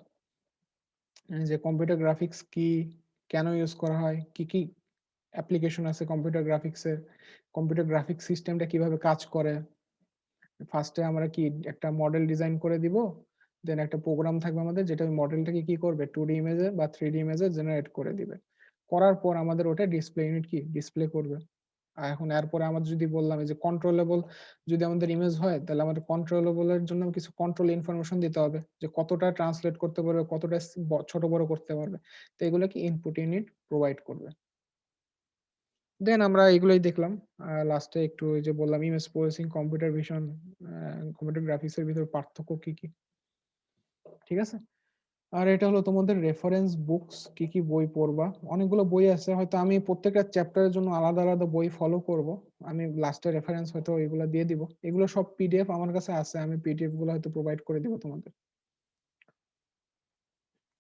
যে কম্পিউটার গ্রাফিক্স কি, কেন ইউজ করা হয়, কি কি অ্যাপ্লিকেশন আছে কম্পিউটার গ্রাফিক্সের, কম্পিউটার গ্রাফিক্স সিস্টেমটা কিভাবে কাজ করে। ফার্স্টে আমরা কি একটা মডেল ডিজাইন করে দিব, দেন একটা প্রোগ্রাম থাকবে আমাদের, যেটা ওই মডেলটাকে কি করবে 2D ইমেজে বা 3D ইমেজে জেনারেট করে দিবে। করার পর আমাদের ওটা ডিসপ্লে ইউনিট কি ডিসপ্লে করবে। আর এখন এরপরে আমরা যদি বললাম যে কন্ট্রোলেবল যদি আমাদের ইমেজ হয়, তাহলে আমাদের কন্ট্রোলেবলের জন্য কিছু কন্ট্রোল ইনফরমেশন দিতে হবে, যে কতটা ট্রান্সলেট করতে পারবে, কতটা ছোট বড় করতে পারবে। তো এগুলো কি ইনপুট ইউনিট প্রোভাইড করবে। দেন আমরা এগুলোই দেখলাম। লাস্টে একটু ওই যে বললাম image processing, computer vision, computer graphics এর ভিতর পার্থক্য কি কি। ঠিক আছে। আর এটা হলো তোমাদের রেফারেন্স বুকস, কি কি বই পড়বা। অনেকগুলো বই আছে, হয়তো আমি প্রত্যেকটা চ্যাপ্টারের জন্য আলাদা আলাদা বই ফলো করব। আমি লাস্টে রেফারেন্স হয়তো এগুলো দিয়ে দিব। এগুলো সব পিডিএফ আমার কাছে আছে, আমি পিডিএফ গুলো হয়তো প্রোভাইড করে দিব তোমাদের।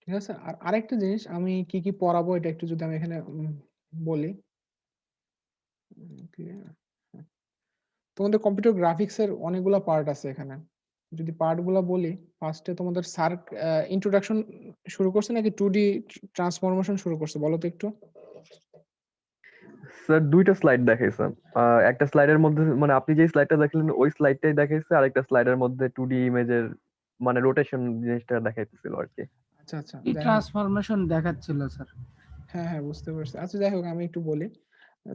ঠিক আছে। আর আরেকটা জিনিস, আমি কি কি পড়াবো এটা একটু যদি আমি এখানে বলি। তোমাদের কম্পিউটার গ্রাফিক্স এর অনেকগুলো পার্ট আছে এখানে। যদি পার্ট গুলা বলি, ফার্স্টে তোমাদের সার্ক ইন্ট্রোডাকশন শুরু করছে নাকি 2D ট্রান্সফরমেশন শুরু করছে বলো তো একটু। স্যার দুইটা স্লাইড দেখাইছে। একটা স্লাইডের মধ্যে মানে আপনি যে স্লাইডটা দেখলেন ওই স্লাইডটাই দেখাইছে, আর একটা স্লাইডের মধ্যে 2D ইমেজের মানে রোটেশন জিনিসটা দেখাইতেছিল আর কি। আচ্ছা আচ্ছা, এই ট্রান্সফরমেশন দেখাচ্ছিল স্যার। হ্যাঁ হ্যাঁ বুঝতে পারছি। আচ্ছা যাই হোক, আমি একটু বলি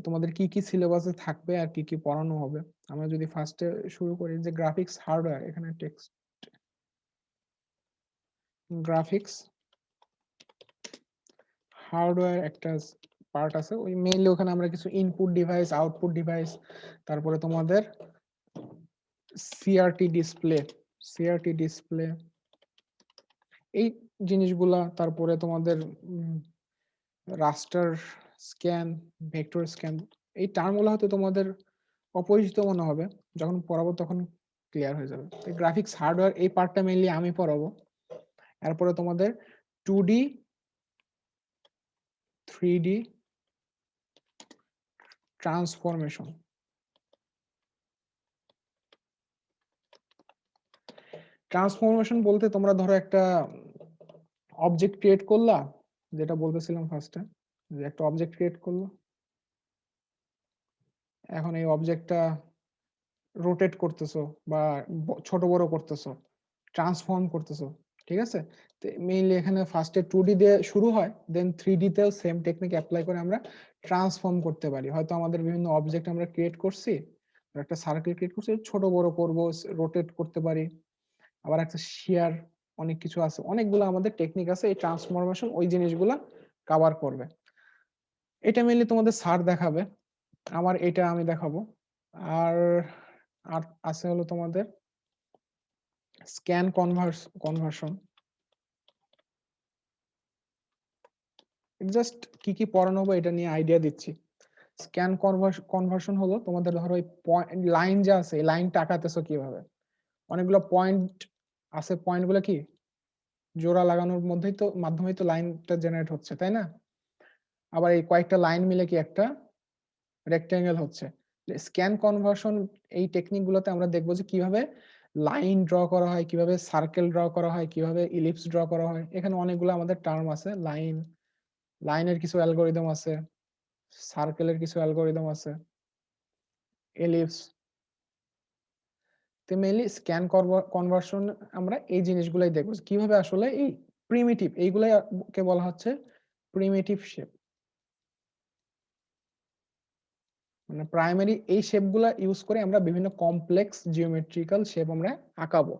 তোমাদের কি কি সিলেবাসে থাকবে আর কি কি পড়ানো হবে। আমরা যদি ফার্স্টে শুরু করি যে গ্রাফিক্স হার্ডওয়্যার, এখানে টেক্সট গ্রাফিক্স হার্ডওয়্যার একটা পার্ট আছে, ওই মেইনলি ওখানে আমরা কিছু ইনপুট ডিভাইস, আউটপুট ডিভাইস, তারপরে তোমাদের সিআরটি ডিসপ্লে এই জিনিসগুলা, তারপরে তোমাদের রাস্টার স্ক্যান, ভেক্টর স্ক্যান, এই টার্মগুলো হয়তো তোমাদের অপরিচিত মনে হবে, যখন পড়াবো তখন ক্লিয়ার হয়ে যাবে। গ্রাফিক্স হার্ডওয়্যার এই পার্টটা মেইনলি আমি পড়াবো। এরপরে তোমাদের 2D 3D ট্রান্সফরমেশন। ট্রান্সফরমেশন বলতে তোমরা ধরো একটা অবজেক্ট ক্রিয়েট করলা, যেটা বলতেছিলাম ফার্স্টে, যে একটা অবজেক্ট ক্রিয়েট করলো, এখন এই অবজেক্টটা রোটেট করতেছো বা ছোট বড় করতেছো, ট্রান্সফর্ম করতেছো। ঠিক আছে। তো মেইনলি এখানে ফার্স্টে 2D দিয়ে শুরু হয়, দেন 3D তেও সেম টেকনিক অ্যাপ্লাই করে আমরা ট্রান্সফর্ম করতে পারি। হয়তো আমাদের বিভিন্ন অবজেক্ট আমরা ক্রিয়েট করছি, একটা সার্কেল ক্রিয়েট করছি, ছোট বড় করব, রোটেট করতে পারি, আবার একটা শেয়ার, অনেক কিছু আছে, অনেকগুলো আমাদের টেকনিক আছে। এই ট্রান্সফরমেশন ওই জিনিসগুলা কভার করবে। এটা মেইনলি তোমাদের স্যার দেখাবে, আমার এটা আমি দেখাবো। আর আর আছে হলো তোমাদের স্ক্যান কনভার্সন। জাস্ট কি কি পড়ানো হবে এটা নিয়ে আইডিয়া দিচ্ছি। স্ক্যান কনভার্সন হলো তোমাদের ধরো ওই লাইন যা আছে, লাইন টাকাতেছো কিভাবে, অনেকগুলো পয়েন্ট আছে, পয়েন্টগুলো কি জোড়া লাগানোর মধ্যেই তো মাধ্যমেই তো লাইনটা জেনারেট হচ্ছে, তাই না? আবার এই কয়েকটা লাইন মিলে কি একটা রেক্টেঙ্গেল হচ্ছে। স্ক্যান কনভার্সন এই টেকনিক গুলোতে আমরা দেখবো যে কিভাবে লাইন ড্র করা হয়, কিভাবে সার্কেল ড্র করা হয়, কিভাবে ইলিপস ড্র করা হয়। এখানে অনেকগুলো আমাদের টার্ম আছে, লাইনের কিছু অ্যালগোরিদম আছে, সার্কেলের কিছু অ্যালগোরিদম আছে, এলিপস। তো মেইনলি স্ক্যান কনভার্সন আমরা এই জিনিসগুলাই দেখবো, কিভাবে আসলে এই প্রিমিটিভ এইগুলাই কে বলা হচ্ছে প্রিমিটিভ শেপ। মানে প্রাইমারি এই শেপগুলা ইউজ করে আমরা বিভিন্ন কমপ্লেক্স জিওমেট্রিক্যাল শেপ আমরা আঁকাবো।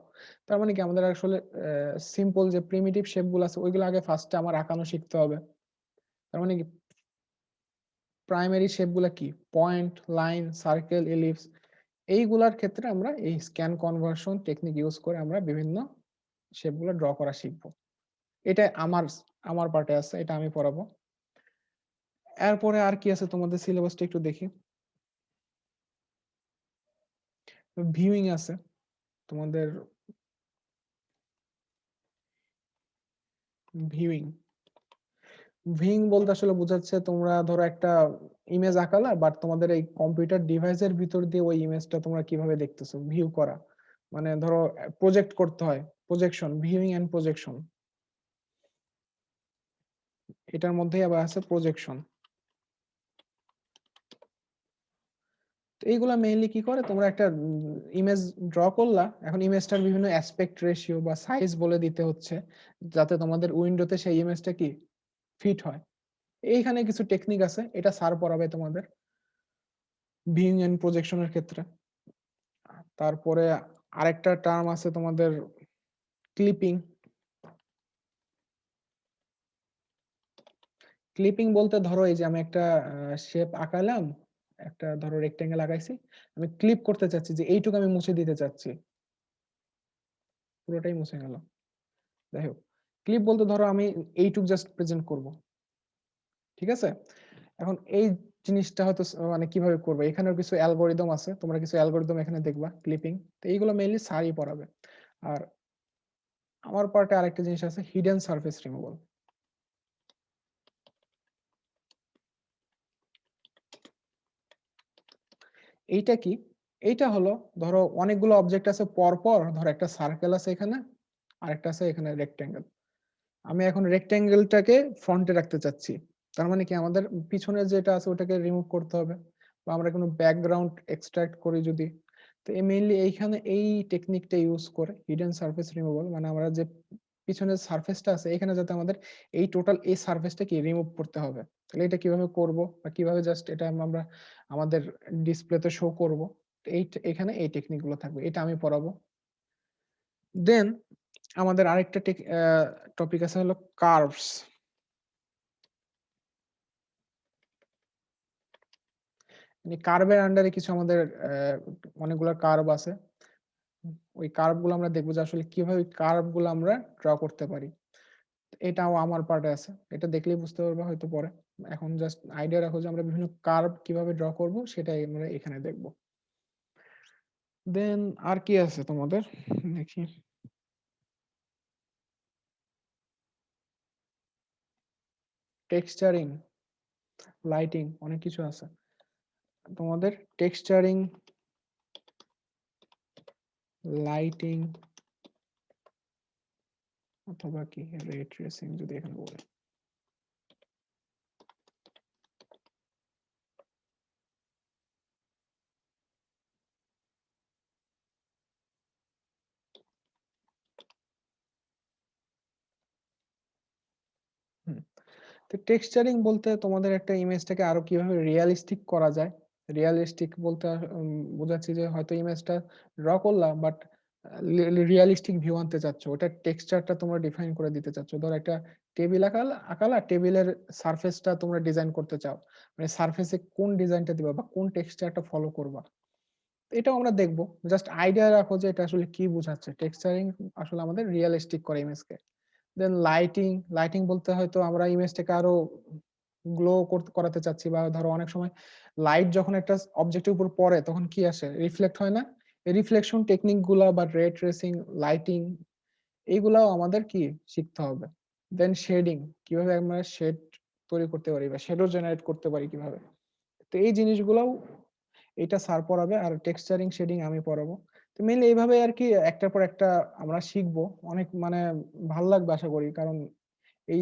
তার মানে কি আমাদের আসলে সিম্পল যে প্রিমিটিভ শেপগুলো আছে ওইগুলো আগে ফার্স্টে আমার আঁকানো শিখতে হবে। তার মানে কি প্রাইমারি শেপগুলো কি পয়েন্ট, লাইন, সার্কেল, এলিপস, এইগুলার ক্ষেত্রে আমরা এই স্ক্যান কনভার্সন টেকনিক ইউজ করে আমরা বিভিন্ন শেপগুলো ড্র করা শিখবো। এটা আমার পার্টে আছে, এটা আমি পড়াবো। এরপরে আর কি আছে তোমাদের সিলেবাসটা একটু দেখি। ভিউইং আছে তোমাদের, ভিউইং ভিউইং বলতে আসলে বোঝাচ্ছে তোমরা ধরো একটা ইমেজ আঁকালা, বাট তোমাদের এই কম্পিউটার ডিভাইসের ভিতর দিয়ে ওই ইমেজটা তোমরা কিভাবে দেখতেছো, ভিউ করা। মানে ধরো প্রজেক্ট করতে হয়, প্রজেকশন, ভিউইং এন্ড প্রজেকশন, এটার মধ্যেই আবার আছে প্রজেকশন। তো এইগুলা মেইনলি কি করে, তোমরা একটা ইমেজ ড্র করলা, এখন ইমেজটার বিভিন্ন অ্যাসপেক্ট রেশিও বা সাইজ বলে দিতে হচ্ছে যাতে তোমাদের উইন্ডোতে সেই ইমেজটা কি ফিট হয়। এইখানে কিছু টেকনিক আছে, এটা স্যার পড়াবে তোমাদের ভিউইং এন্ড প্রজেকশনের ক্ষেত্রে। তারপরে আরেকটা টার্ম আছে তোমাদের ক্লিপিং। ক্লিপিং বলতে ধরো এই যে আমি একটা শেপ আঁকালাম, একটা ধরো রেক্টেঙ্গেল আঁকাইছি, আমি ক্লিপ করতে চাচ্ছি যে এইটুকু আমি মুছে দিতে চাচ্ছি, পুরোটাই মুছে গেল। যাই হোক, ক্লিপ বলতে ধরো আমি এইটুক জাস্ট প্রেজেন্ট করব, ঠিক আছে? এখন এই জিনিসটা হয়তো মানে কিভাবে করবে, এখানেও কিছু অ্যালগোরিদম আছে, তোমরা কিছু অ্যালগোরিদম এখানে দেখবা ক্লিপিং। তো এইগুলো মেইনলি স্যারই পড়াবে। আর আমার পার্টে আরেকটা জিনিস আছে হিডেন সারফেস রিমুভাল। এইটা কি? এইটা হলো ধরো অনেকগুলো অবজেক্ট আছে পরপর, ধরো একটা সার্কেল আছে এখানে, আর একটা আছে এখানে রেক্টেঙ্গেল। আমি এখন রেক্টেঙ্গেলটাকে ফ্রন্টে রাখতে চাচ্ছি, তার মানে কি আমাদের পিছনে যেটা আছে ওটাকে রিমুভ করতে হবে, বা আমরা কোনো ব্যাকগ্রাউন্ড এক্সট্রাক্ট করি যদি। তো মেইনলি এইখানে এই টেকনিকটা ইউজ করে হিডেন সারফেস রিমুভাল, মানে আমরা যে পিছনের সারফেসটা আছে এখানে যাতে আমাদের এই টোটাল এই সারফেসটা কি রিমুভ করতে হবে। তাহলে এটা কিভাবে করব বা কিভাবে জাস্ট এটা আমরা আমাদের ডিসপ্লেতে শো করব, এই এখানে এই টেকনিক গুলো থাকবে, এটা আমি পড়াবো। দেন আমাদের আরেকটা টপিক আছে হলো কার্ভস। কার্ভের আন্ডারে কিছু আমাদের অনেকগুলো কার্ভ আছে, ওই কার্ভ গুলো আমরা দেখবো যে আসলে কিভাবে কার্ভ গুলো আমরা ড্র করতে পারি। এটাও আমার পার্টে আছে, এটা দেখলেই বুঝতে পারবে হয়তো পরে। এখন জাস্ট আইডিয়া রাখো যে আমরা বিভিন্ন কার্ভ কিভাবে ড্র করব সেটাই আমরা এখানে দেখব। দেন আর কি আছে তোমাদের দেখি, টেক্সচারিং, লাইটিং, অনেক কিছু আছে তোমাদের। টেক্সচারিং, লাইটিং অথবা কি রে ট্রেসিং যদি এখানে বলে। তো টেক্সচারিং বলতে তোমাদের একটা ইমেজটাকে আরো কিভাবে রিয়েলিস্টিক করা যায়। রিয়েলিস্টিক বলতে বোঝাচ্ছি যে হয়তো ইমেজটা ড্র করলাম বাট রিয়েলিস্টিক ভিউ আনতে চাচ্ছ, ওটা টেক্সচারটা তোমরা ডিফাইন করে দিতে চাচ্ছ। ধর একটা টেবিল আঁকালা টেবিলের সারফেসটা তোমরা ডিজাইন করতে চাও, মানে সারফেসে কোন ডিজাইনটা দিবা বা কোন টেক্সচারটা ফলো করবা, এটাও আমরা দেখবো। জাস্ট আইডিয়া রাখো যে এটা আসলে কি বোঝাচ্ছে। টেক্সচারিং আসলে আমাদের রিয়েলিস্টিক করে ইমেজকে। দেন লাইটিং বলতে হয়তো আমরা ইমেজটাকে আরো গ্লো করাতে চাচ্ছি, বা ধরো অনেক সময় লাইট যখন একটা অবজেক্টের উপর পড়ে তখন কি আসে, রিফ্লেক্ট হয় না? এই রিফ্লেকশন টেকনিক গুলা বা রে ট্রেসিং, লাইটিং, এইগুলাও আমাদের কি শিখতে হবে। দেন শেডিং, কিভাবে আমরা শেড তৈরি করতে পারি বা শেডও জেনারেট করতে পারি কিভাবে। তো এই জিনিসগুলাও এটা স্যার পড়াবে, আর টেক্সচারিং শেডিং আমি পড়াবো। তো মেইনলি এইভাবে আর কি একটার পর একটা আমরা শিখবো। অনেক মানে ভাল লাগবে আশা করি, কারণ এই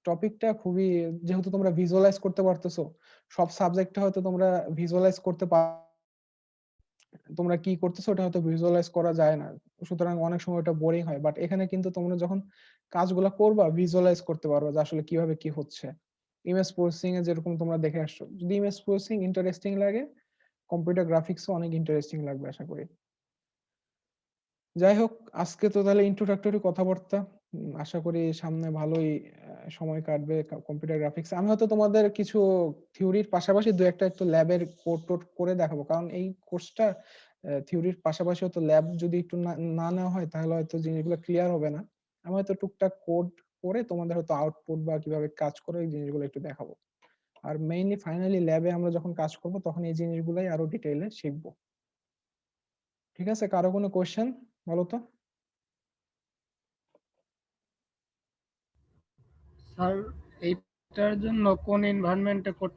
টপিকটা খুবই, যেহেতু তোমরা ভিজুয়ালাইজ করতে পারতেছো, সব সাবজেক্টে হয়তো তোমরা ভিজুয়ালাইজ করতে তোমরা কি করতেছো ওটা হয়তো ভিজুয়ালাইজ করা যায় না, সুতরাং অনেক সময় ওটা বোরিং হয়। বাট এখানে কিন্তু তোমরা যখন কাজগুলো করবা ভিজুয়ালাইজ করতে পারবা যে আসলে কিভাবে কি হচ্ছে। ইমেজ প্রসেসিং এ যেরকম তোমরা দেখে আসছো, যদি ইমেজ প্রসেসিং ইন্টারেস্টিং লাগে, কম্পিউটার গ্রাফিক্সও অনেক ইন্টারেস্টিং লাগবে আশা করি। যাই হোক, আজকে তো তাহলে ইন্ট্রোডাক্টরি কথাবার্তা, আশা করি সামনে ভালোই সময় কাটবে কম্পিউটার গ্রাফিক্স। আমি হয়তো তোমাদের কিছু থিওরির পাশাপাশি দু একটা একটু ল্যাবের কোড টোড করে দেখাবো, কারণ এই কোর্সটা থিওরির পাশাপাশি হয়তো ল্যাব যদি একটু না নেওয়া হয় তাহলে হয়তো জিনিসগুলো ক্লিয়ার হবে না। আমি হয়তো টুকটাক কোড করে তোমাদের হয়তো আউটপুট বা কিভাবে কাজ করে এই জিনিসগুলো একটু দেখাবো। আর মেইনলি ফাইনালি ল্যাবে আমরা যখন কাজ করব তখন এই জিনিসগুলাই আরো ডিটেইলে শিখবো। ঠিক আছে, কারো কোনো কোশ্চেন বলো তো? স্যার এইটার জন্য কোন এনভায়রনমেন্টে কোড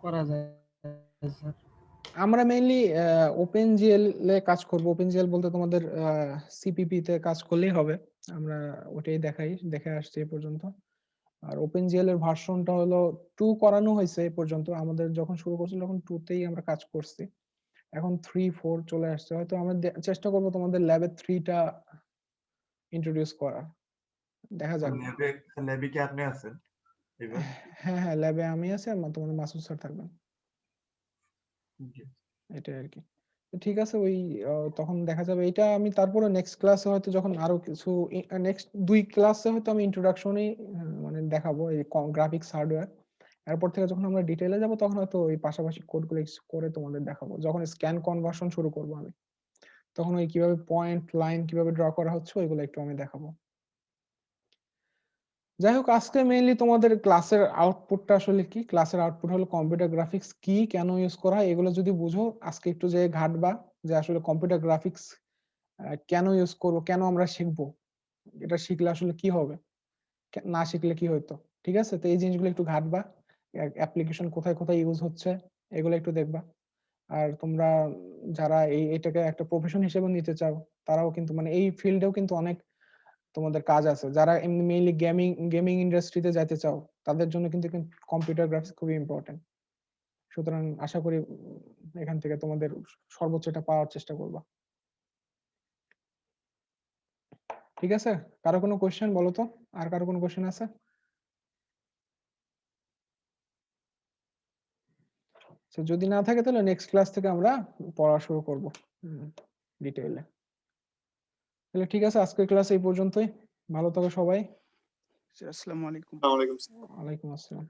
করা যায় স্যার? আমরা মেইনলি ওপেনজিএল এ কাজ করব। ওপেনজিএল বলতে তোমাদের সিপিপি তে কাজ করলেই হবে, আমরা ওটাই দেখে আসছি এই পর্যন্ত। আর ওপেনজিএল এর ভার্সনটা হলো 2 করানো হয়েছে এই পর্যন্ত। আমাদের যখন শুরু করছিল তখন 2 তেই আমরা কাজ করছি, এখন 3 4 চলে আসছে। হয়তো আমরা চেষ্টা করব তোমাদের ল্যাবে 3 টা ইন্ট্রোডিউস করা, দেখা যাক। ল্যাবে কি আপনি আছেন এবার? হ্যাঁ, ল্যাবে আমি আছি আর তোমাদের মাসুদ স্যার থাকবেন, জি। এটাই আর কি। তো ঠিক আছে, ওই তখন দেখা যাবে। এটা আমি তারপরে নেক্সট ক্লাসে হয়তো যখন আরো কিছু নেক্সট 2 ক্লাসে হয়তো আমি ইন্ট্রোডাকশনই মানে দেখাবো এই গ্রাফিক্স হার্ডওয়্যার। এরপর থেকে যখন আমরা ডিটেইলে যাব তখন হয়তো ওই পাশাপাশি কোডগুলো করে তোমাদের দেখাবো। যখন স্ক্যান কনভার্সন শুরু করব আমি, তখন ওই কিভাবে পয়েন্ট লাইন কিভাবে ড্র করা হচ্ছে ওইগুলো একটু আমি দেখাবো। যাই হোক, আজকে মেইনলি তোমাদের ক্লাসের আউটপুটটা আসলে কি, ক্লাসের আউটপুট হলো কম্পিউটার গ্রাফিক্স কি, কেন ইউজ করা হয়, এগুলো যদি বুঝো আজকে একটু যে ঘাটবা যে আসলে কম্পিউটার গ্রাফিক্স কেন ইউজ করব, কেন আমরা শিখবো, এটা শিখলে আসলে কি হবে, না শিখলে কি হইতো। ঠিক আছে, তো এই জিনিসগুলো একটু ঘাটবা, অ্যাপ্লিকেশন কোথায় কোথায় ইউজ হচ্ছে এগুলো একটু দেখবা। আর তোমরা যারা এটাকে একটা প্রফেশন হিসেবে নিতে চাও, তারাও কিন্তু মানে এই ফিল্ডেও কিন্তু অনেক তোমাদের কাজ আছে। যারা এমনি মেইনলি গেমিং ইন্ডাস্ট্রিতে যেতে চাও তাদের জন্য কিন্তু কম্পিউটার গ্রাফিক্স খুবই ইম্পর্টেন্ট। সুতরাং আশা করি এখান থেকে তোমাদের সর্বোচ্চটা পাওয়ার চেষ্টা করবা। ঠিক আছে, কারো কোনো কোশ্চেন বলো তো? আর কারো কোনো কোশ্চেন আছে? যদি না থাকে তাহলে নেক্সট ক্লাস থেকে আমরা পড়া শুরু করব ডিটেইলে। তাহলে ঠিক আছে, আজকের ক্লাস এই পর্যন্তই। ভালো থাকো সবাই। আসসালামু আলাইকুম। ওয়ালাইকুম আসসালাম।